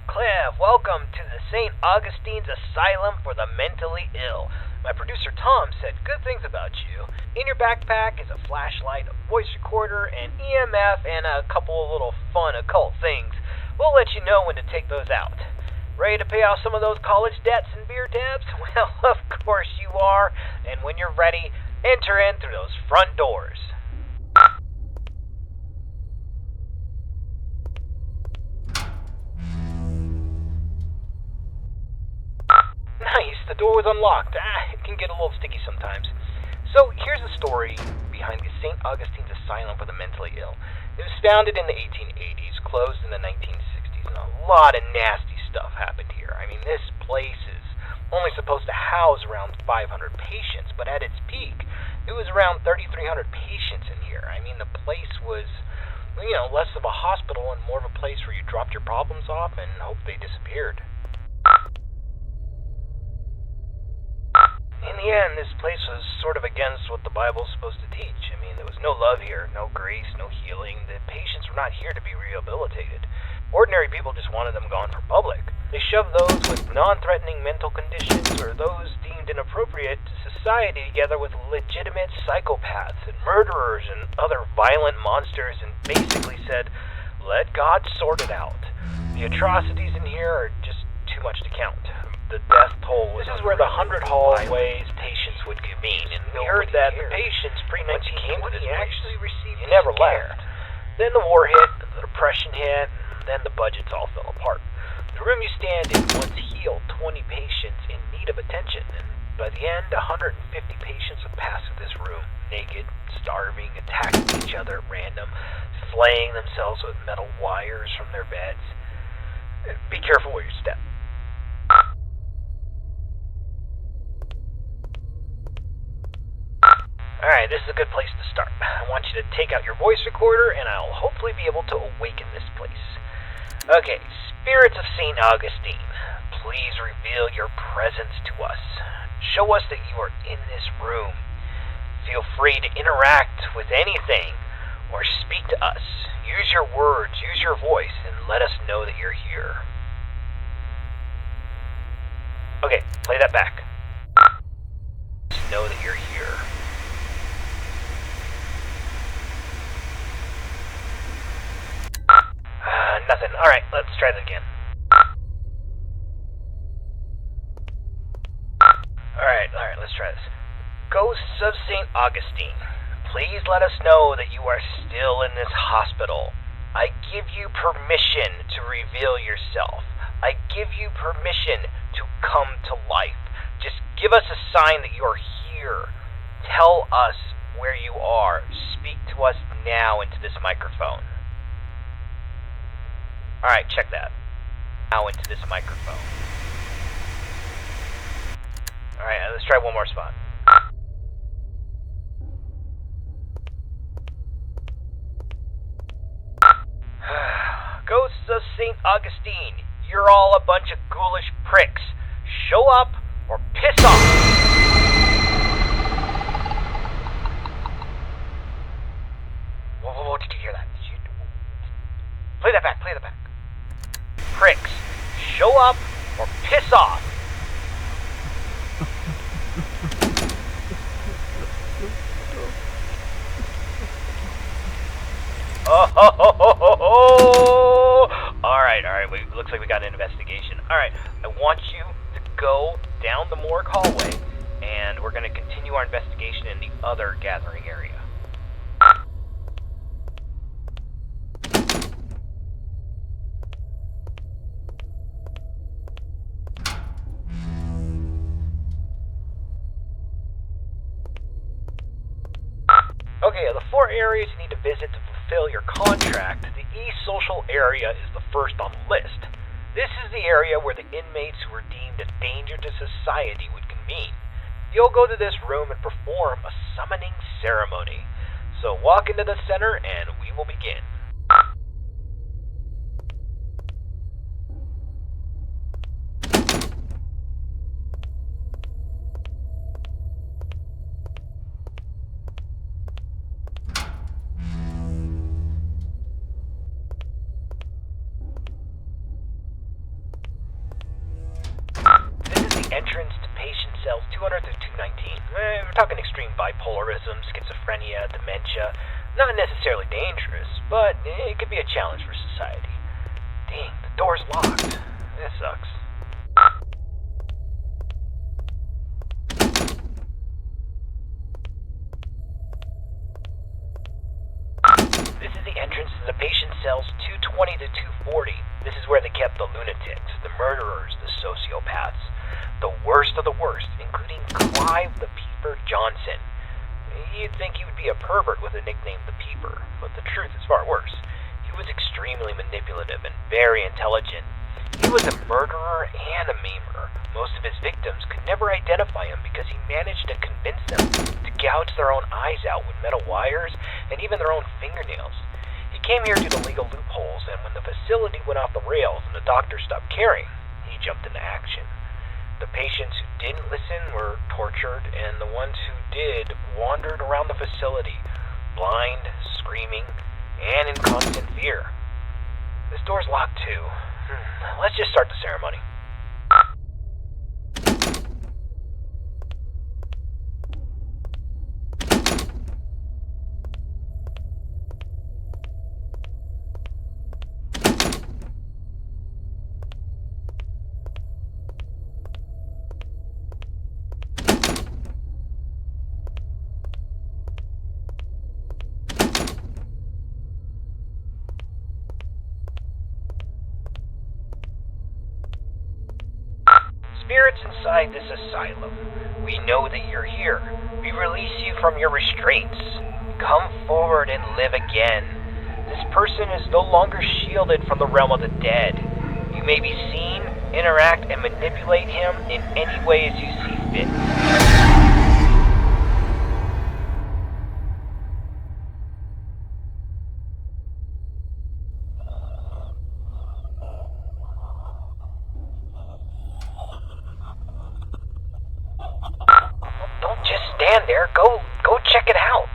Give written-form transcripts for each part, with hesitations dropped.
Cliff. Welcome to the St. Augustine's Asylum for the Mentally Ill. My producer Tom said good things about you. In your backpack is a flashlight, a voice recorder, an EMF, and a couple of little fun occult things. We'll let you know when to take those out. Ready to pay off some of those college debts and beer tabs? Well, of course you are. And when you're ready, enter in through those front doors. Nice, the door was unlocked. It can get a little sticky sometimes. So here's the story behind the St. Augustine's Asylum for the Mentally Ill. It was founded in the 1880s, closed in the 1960s, and a lot of nasty stuff happened here. I mean, this place is only supposed to house around 500 patients, but at its peak, it was around 3,300 patients in here. I mean, the place was, less of a hospital and more of a place where you dropped your problems off and hoped they disappeared. In the end, this place was sort of against what the Bible's supposed to teach. I mean, there was no love here, no grace, no healing. The patients were not here to be rehabilitated. Ordinary people just wanted them gone for public. They shoved those with non-threatening mental conditions or those deemed inappropriate to society together with legitimate psychopaths and murderers and other violent monsters and basically said, let God sort it out. The atrocities in here are just too much to count. The death toll was... This is where the 100 hallways patients would convene, and we heard that the patients pre-1920 actually received never left. Then the war hit, the depression hit, and then the budgets all fell apart. The room you stand in once healed 20 patients in need of attention, and by the end, 150 patients would pass through this room, naked, starving, attacking each other at random, flaying themselves with metal wires from their beds. Be careful where you step. Alright, this is a good place to start. I want you to take out your voice recorder, and I'll hopefully be able to awaken this place. Okay, spirits of St. Augustine, please reveal your presence to us. Show us that you are in this room. Feel free to interact with anything, or speak to us. Use your words, use your voice, and let us know that you're here. Okay, play that back. Know that you're here. Nothing. Alright, let's try that again. Alright, let's try this. Ghosts of St. Augustine, please let us know that you are still in this hospital. I give you permission to reveal yourself. I give you permission to come to life. Just give us a sign that you're here. Tell us where you are. Speak to us now into this microphone. Alright, check that. Now into this microphone. Alright, let's try one more spot. Ghosts of St. Augustine, you're all a bunch of ghoulish pricks. Show up or piss off! Whoa, did you hear that? Play that back. Pricks, show up or piss off! Alright, looks like we got an investigation. Alright, I want you to go down the morgue hallway, and we're going to continue our investigation in the other gathering area. Okay, the 4 areas you need to visit to fulfill your contract, the E-Social area is the first on the list. This is the area where the inmates who are deemed a danger to society would convene. You'll go to this room and perform a summoning ceremony. So walk into the center and we will begin. the entrance to patient cells 200 through 219. We're talking extreme bipolarism, schizophrenia, dementia. Not necessarily dangerous, but it could be a challenge for society. Dang, the door's locked. That sucks. This is the entrance to the patient cells 220 to 240. This is where they kept the lunatics, the murderers, the sociopaths. The worst of the worst, including Clive the Peeper Johnson. You'd think he would be a pervert with a nickname the Peeper, but the truth is far worse. He was extremely manipulative and very intelligent. He was a murderer and a memer. Most of his victims could never identify him because he managed to convince them to gouge their own eyes out with metal wires and even their own fingernails. He came here due to legal loopholes, and when the facility went off the rails and the doctors stopped caring, he jumped into action. The patients who didn't listen were tortured, and the ones who did wandered around the facility, blind, screaming, and in constant fear. This door's locked too. Let's just start the ceremony. Spirits inside this asylum, we know that you're here. We release you from your restraints. Come forward and live again. This person is no longer shielded from the realm of the dead. You may be seen, interact, and manipulate him in any way as you see fit. Don't just stand there. Go check it out.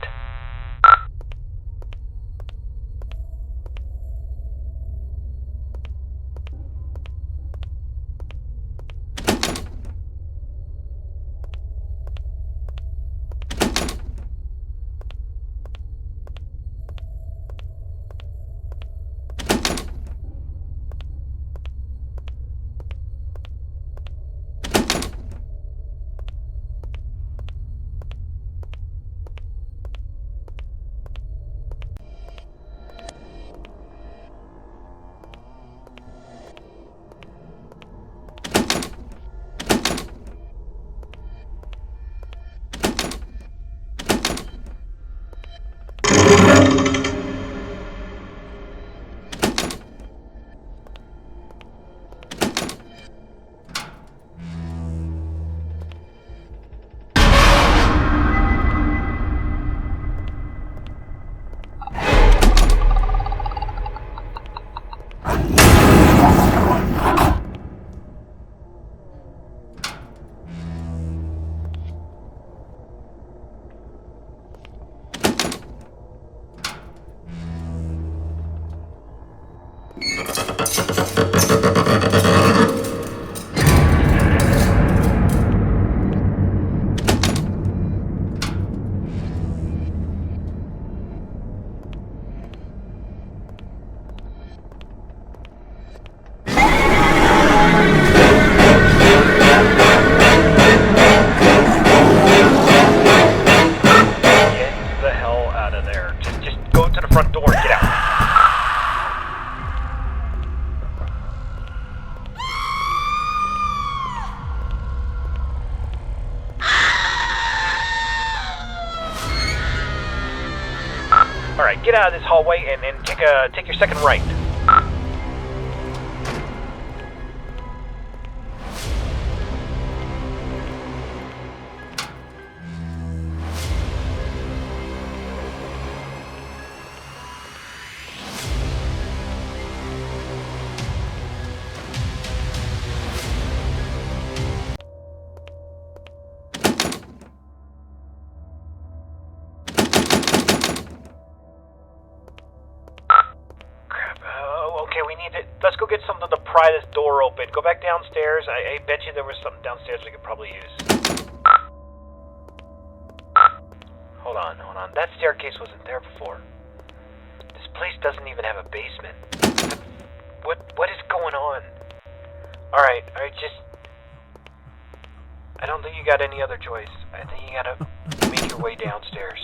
Alright, get out of this hallway and take your second right. something to pry this door open. Go back downstairs. I bet you there was something downstairs we could probably use. Hold on. That staircase wasn't there before. This place doesn't even have a basement. What is going on? Alright, just... I don't think you got any other choice. I think you gotta make your way downstairs.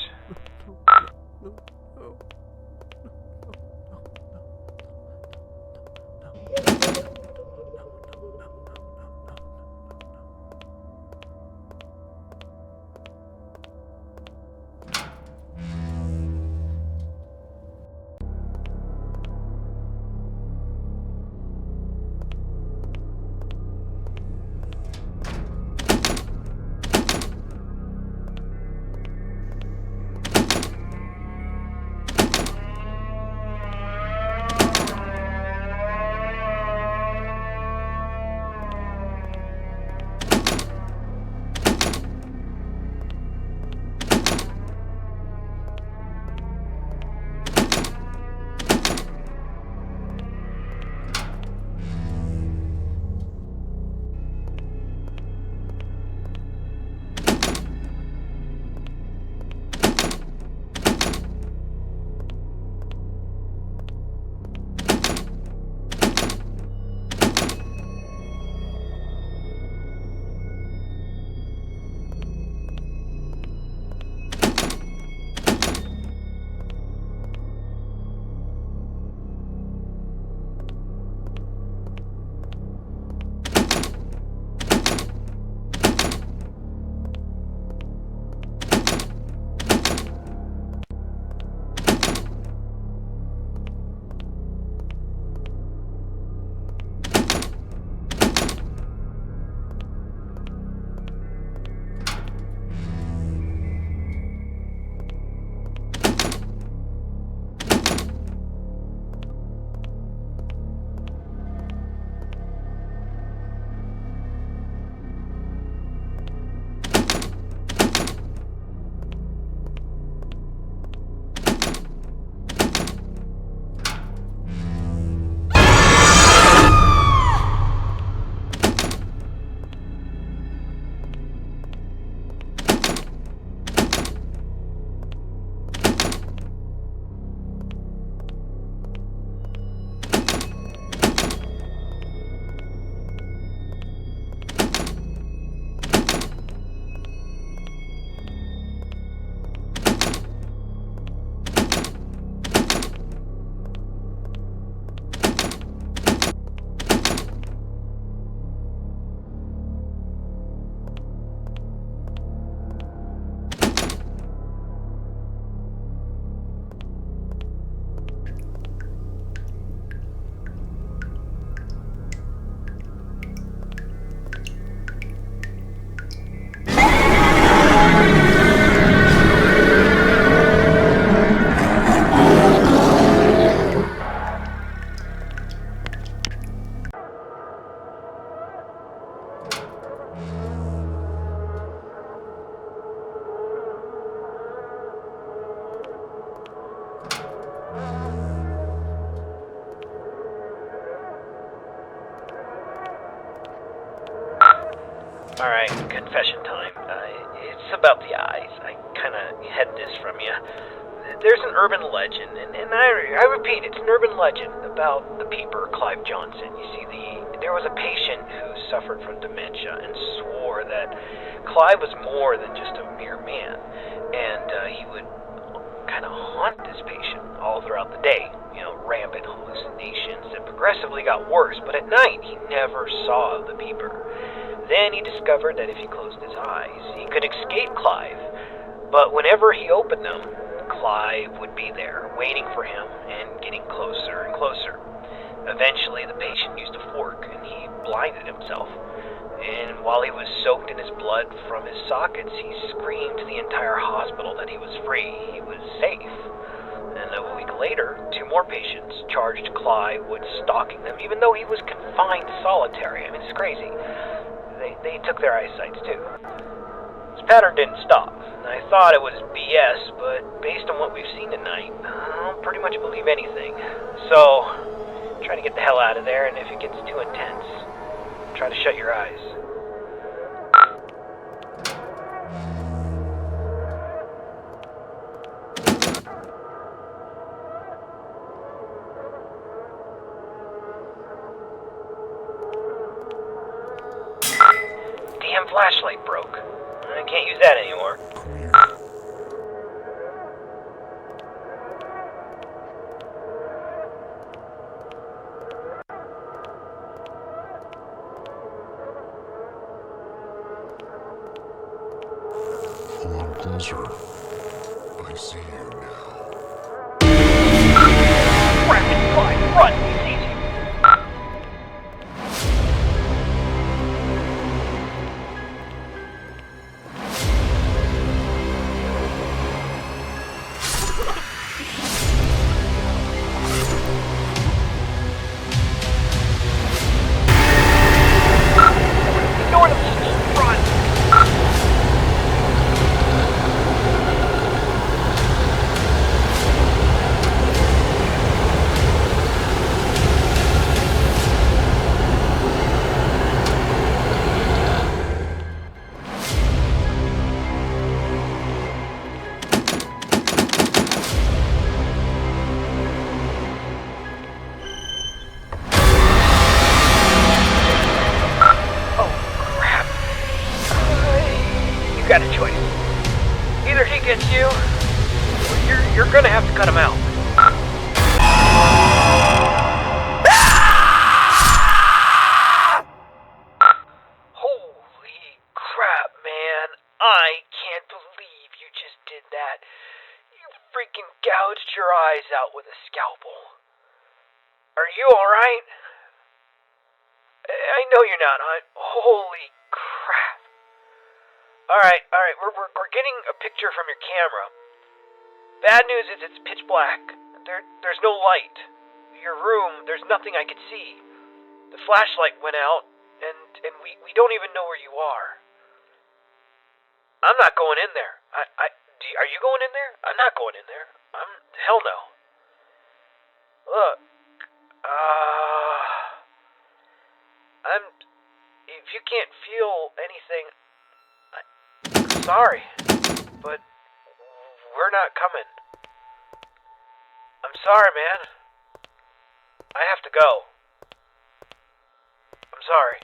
Alright, confession time. It's about the eyes. I kinda had this from you. There's an urban legend, and I repeat, it's an urban legend about the peeper, Clive Johnson. You see, there was a patient who suffered from dementia and swore that Clive was more than just a mere man, and he would kind of haunt this patient all throughout the day. You know, rampant hallucinations that progressively got worse, but at night he never saw the peeper. Then he discovered that if he closed his eyes, he could escape Clive. But whenever he opened them, Clive would be there, waiting for him and getting closer and closer. Eventually, the patient used a fork and he blinded himself. And while he was soaked in his blood from his sockets, he screamed to the entire hospital that he was free, he was safe. And a week later, 2 more patients charged Clive with stalking them, even though he was confined to solitary. I mean, it's crazy. They took their eyesights too. This pattern didn't stop. I thought it was BS, but based on what we've seen tonight, I'll pretty much believe anything. So, Try to get the hell out of there, and if it gets too intense, try to shut your eyes. Damn flashlight broke. I can't use that anymore. Pull on closer. I see you now. Rapid fly, run! He sees you. Ignore them, just run! Got a choice. Either he gets you, or you're gonna have to cut him out. Holy crap, man. I can't believe you just did that. You freaking gouged your eyes out with a scalpel. Are you alright? I know you're not. Holy crap. Alright, we're getting a picture from your camera. Bad news is it's pitch black. There's no light. Your room, there's nothing I could see. The flashlight went out, and we don't even know where you are. I'm not going in there. Are you going in there? I'm not going in there. Hell no. Look, if you can't feel anything, sorry, but we're not coming. I'm sorry, man. I have to go. I'm sorry.